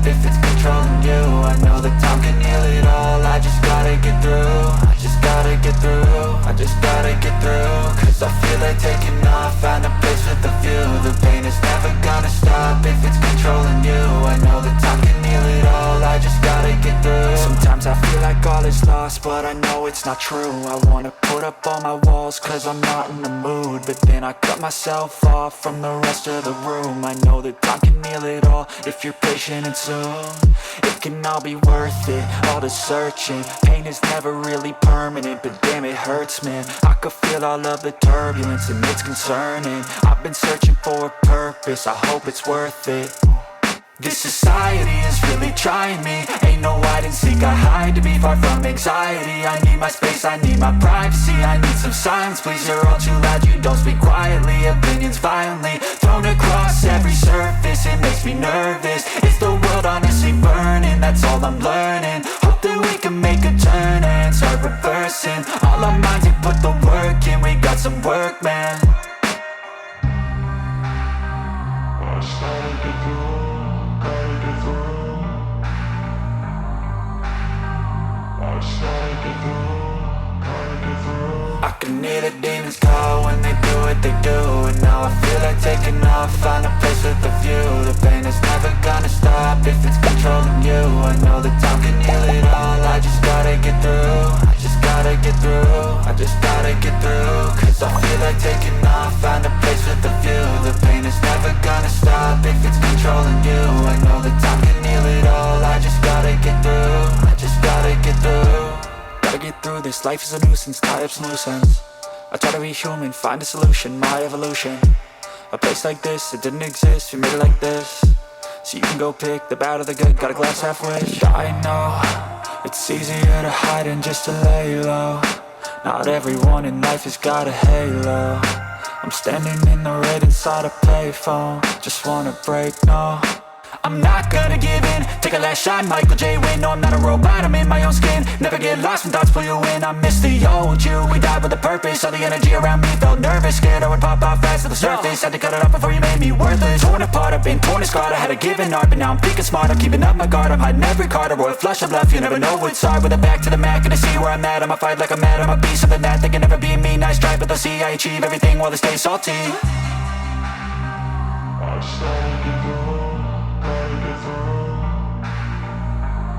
if it's controlling you. I know that time can heal it all. I just gotta get through. I just gotta get through. I just gotta get through. Cause I feel like taking off. Find a place with a view. The pain is never gonna stop if it's controlling you. I know that time can heal it all. I just gotta get through. Sometimes I feel like all is lost, but I know it's not true. I wanna put up all my walls cause I'm not in the mood, but then I cut myself off from the rest of the room. I know that time can heal it all if you're patient and soon. It can all be worth it, all the searching. Pain is never really permanent, but damn it hurts, man. I could feel all of the turbulence and it's concerning. I've been searching for a purpose, I hope it's worth it. This society is really trying me. Ain't no hide and seek, I hide to be far from anxiety. I need my space, I need my privacy. I need some silence, please, you're all too loud. You don't speak quietly, opinions violently thrown across every surface. It makes me nervous, it's the world honestly burning. That's all I'm learning, hope that we can make a turn and start reversing. All our minds, we put the work in. We got some work, man. I can hear the demons call when they do what they do. And now I feel like taking off, find a place with a view. The pain is never gonna stop if it's controlling you. I know that time can heal it all. I just gotta get through. I just gotta get through. I just gotta get through. Cause I feel like taking off, find a place with a view. The pain is never gonna stop if it's controlling you. I know that time can heal it all. I just gotta get through. I just gotta get through. Gotta get through this, life is a nuisance, tie up some loose ends. I try to be human, find a solution, my evolution. A place like this, it didn't exist, we made it like this. So you can go pick the bad or the good, got a glass halfway. I know, it's easier to hide than just to lay low. Not everyone in life has got a halo. I'm standing in the red inside a payphone. Just wanna break, no, I'm not gonna give in. Take a last shot, Michael J. Win. No, I'm not a robot, I'm in my own skin. Never get lost when thoughts pull you in. I miss the old you, we died with a purpose. All the energy around me felt nervous. Scared I would pop off fast to the surface. Had to cut it off before you made me worthless. Torn apart, I've been torn and scarred. I had a given art, but now I'm thinking smart. I'm keeping up my guard, I'm hiding every card. A royal flush of love, you never know what's hard. With a back to the mat, gonna see where I'm at. I'ma fight like I'm mad, I'ma be something that they can never be me. Nice try, but they'll see I achieve everything while they stay salty.